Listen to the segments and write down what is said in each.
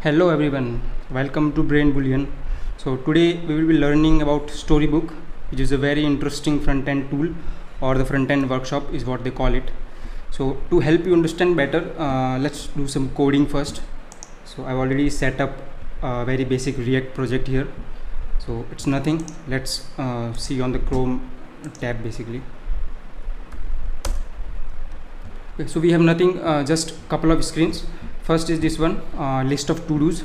Hello everyone, welcome to Brain Bullion. So today we will be learning about Storybook, which is a very interesting front-end tool, or the front-end workshop is what they call it. So to help you understand better, let's do some coding first. So I've already set up a very basic React project here. So it's nothing. Let's see on the Chrome tab basically. Okay, so we have nothing, just couple of screens. First is this one, list of to-dos,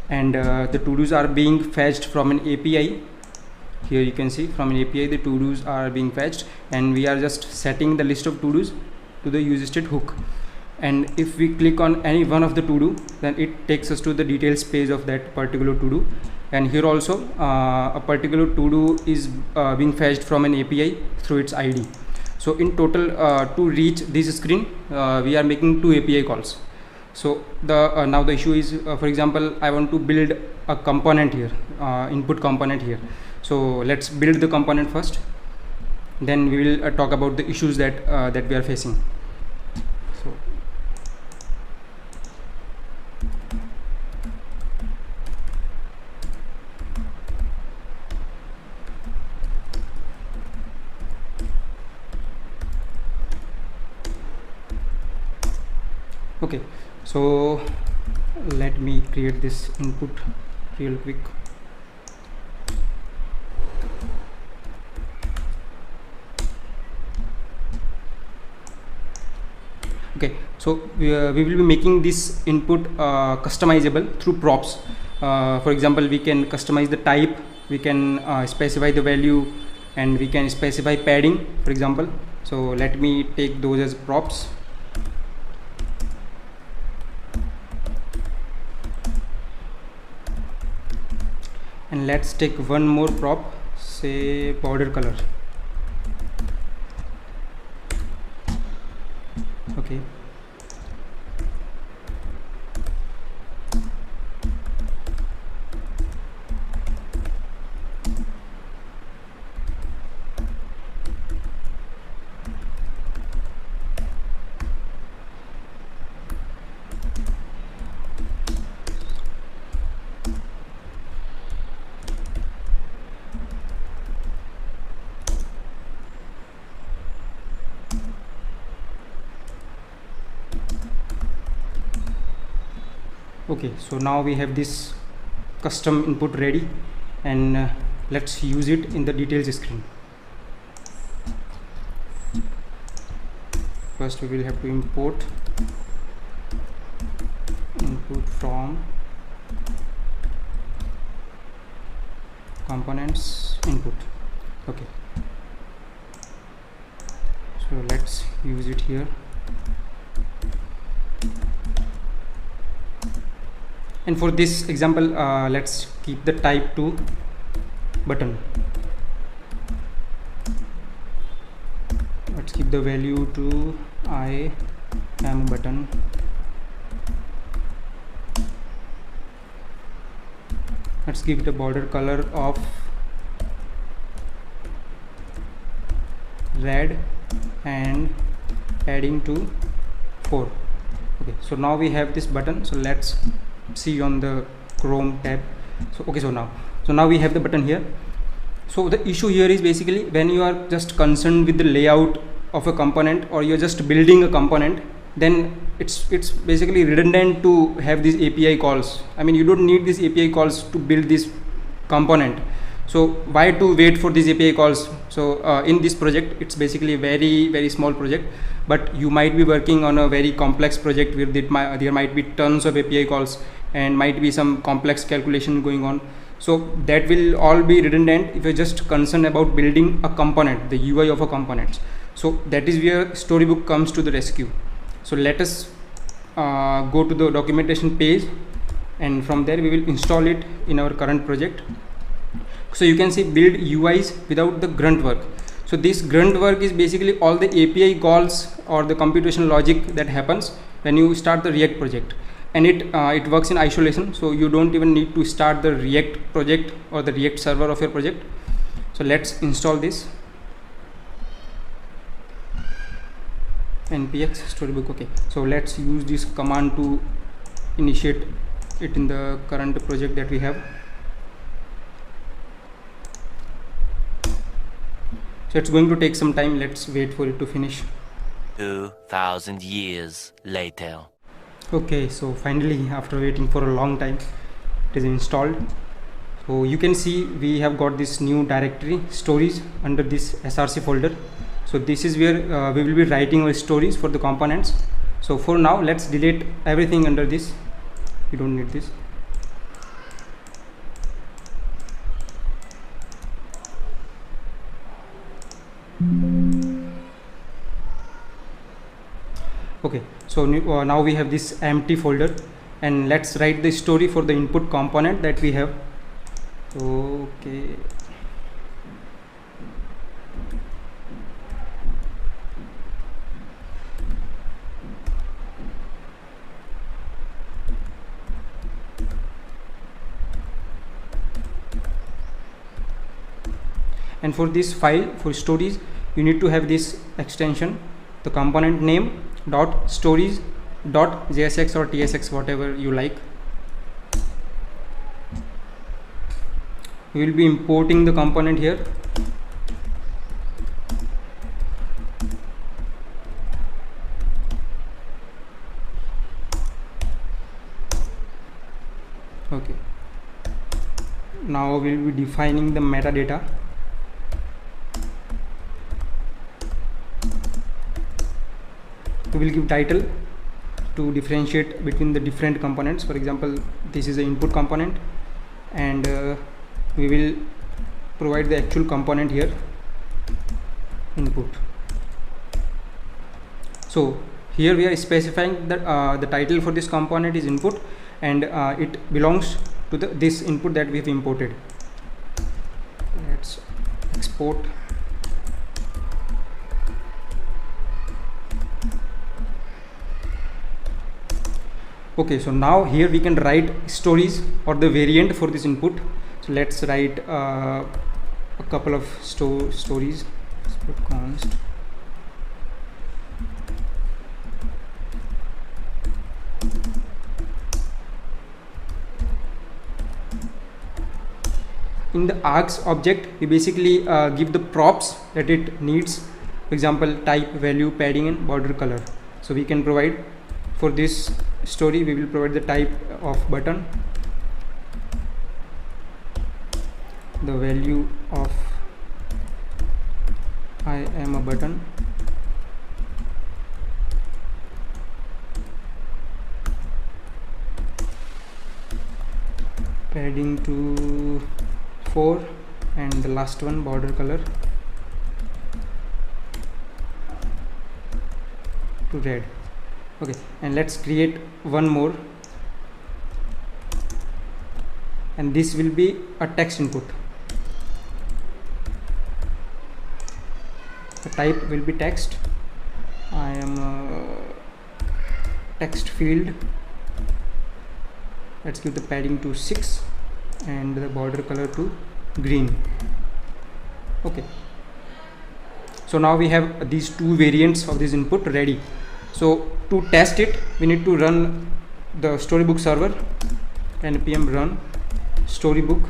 and the to-dos are being fetched from an API. Here you can see from an API the to-dos are being fetched, and we are just setting the list of to-dos to the useState hook. And if we click on any one of the to-do, then it takes us to the details page of that particular to-do. And here also a particular to-do is being fetched from an API through its ID. So in total, to reach this screen, we are making 2 API calls. So the now the issue is, for example, I want to build a component here, input component here. So let's build the component first, then we will talk about the issues that that we are facing. So okay, so let me create this input real quick. Okay, so we will be making this input customizable through props. For example, we can customize the type, we can specify the value, and we can specify padding, for example. So let me take those as props. And let's take one more prop, say border color. Okay, okay, so now we have this custom input ready, and let's use it in the details screen. First we will have to import input from components input. Okay, so let's use it here. And for this example, let's keep the type to button. Let's keep the value to I am button. Let's give the border color of red and adding to 4. Okay, so now we have this button. So let's see on the Chrome tab. So okay, so now we have the button here. So the issue here is basically when you are just concerned with the layout of a component, or you're just building a component, then it's basically redundant to have these API calls. I mean, you don't need these API calls to build this component. So why to wait for these API calls? So in this project, it's basically a very small project, but you might be working on a very complex project where there might be tons of API calls and might be some complex calculation going on. So that will all be redundant if you're just concerned about building a component, the UI of a component. So that is where Storybook comes to the rescue. So let us go to the documentation page, and from there we will install it in our current project. So you can see build UIs without the grunt work. So this grunt work is basically all the API calls or the computational logic that happens when you start the React project, and it works in isolation. So you don't even need to start the React project or the React server of your project. So let's install this. npx storybook. Okay, so let's use this command to initiate it in the current project that we have. So it's going to take some time. Let's wait for it to finish. 2,000 years later. Okay, so finally, after waiting for a long time, it is installed. So you can see we have got this new directory, stories, under this src folder. So this is where we will be writing our stories for the components. So for now, let's delete everything under this. We don't need this. Okay, so now we have this empty folder, and let's write the story for the input component that we have. Okay, and for this file, for stories, you need to have this extension, the component name dot stories dot jsx or tsx, whatever you like. We will be importing the component here. Okay, now we will be defining the metadata. We will give title to differentiate between the different components. For example, this is the input component, and we will provide the actual component here, input. So here we are specifying that the title for this component is input, and it belongs to this input that we have imported. Let's export. Okay, so now here we can write stories or the variant for this input. So let's write a couple of stories. Const in the args object, we basically give the props that it needs. For example, type, value, padding, and border color. So we can provide, for this story, we will provide the type of button, the value of I am a button, padding to 4, and the last one, border color to red. Okay, and let's create one more, and this will be a text input. The type will be text. I am a text field. Let's give the padding to 6 and the border color to green. Okay, so now we have these two variants of this input ready. So to test it, we need to run the Storybook server, npm run Storybook.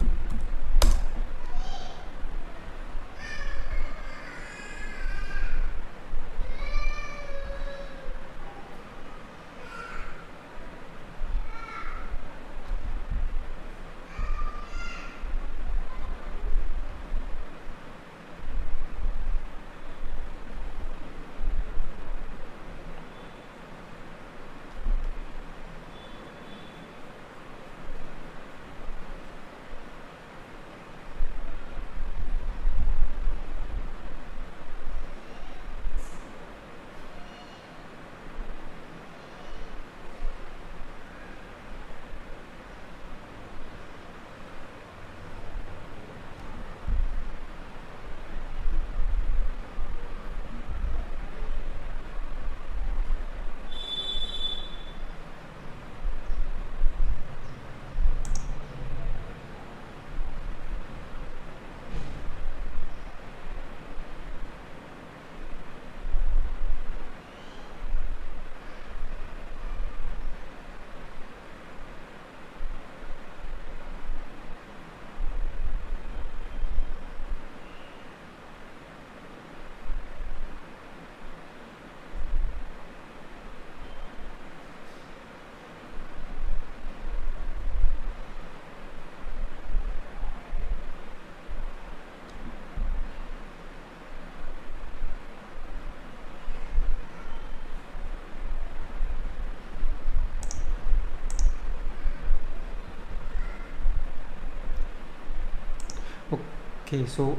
Okay, so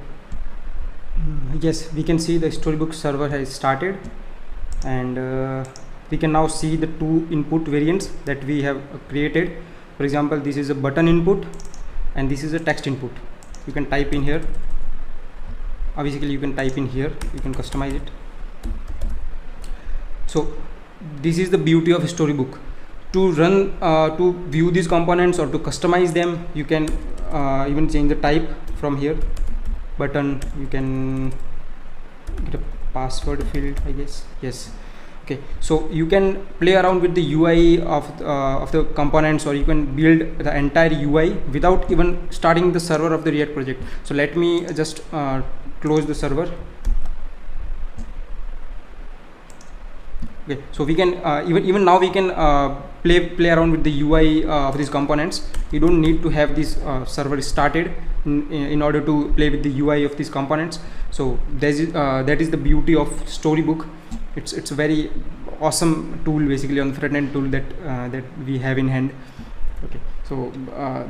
yes, we can see the Storybook server has started, and we can now see the two input variants that we have created. For example, this is a button input and this is a text input. You can type in here. Basically you can type in here, you can customize it. So this is the beauty of Storybook. To run to view these components or to customize them, you can even change the type from here. Button, you can get a password field, I guess. Yes. Okay, so you can play around with the UI of the components, or you can build the entire UI without even starting the server of the React project. So let me just close the server. Okay, so we can even now we can play around with the UI of these components. You don't need to have this server started in order to play with the UI of these components. So that is the beauty of Storybook. It's a very awesome tool, basically on the front end tool that we have in hand. Okay, so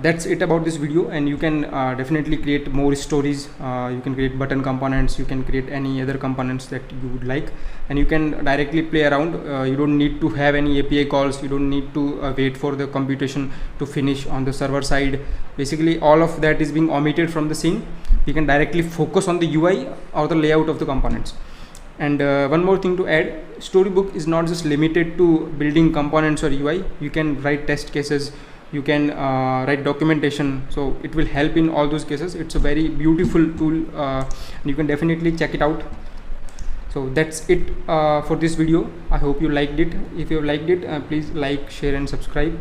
that's it about this video, and you can definitely create more stories. You can create button components, you can create any other components that you would like, and you can directly play around. You don't need to have any API calls, you don't need to wait for the computation to finish on the server side. Basically all of that is being omitted from the scene. You can directly focus on the UI or the layout of the components. And one more thing to add, Storybook is not just limited to building components or UI. You can write test cases, you can write documentation, so it will help in all those cases. It's a very beautiful tool, and you can definitely check it out. So that's it for this video. I hope you liked it. If you liked it, please like, share and subscribe.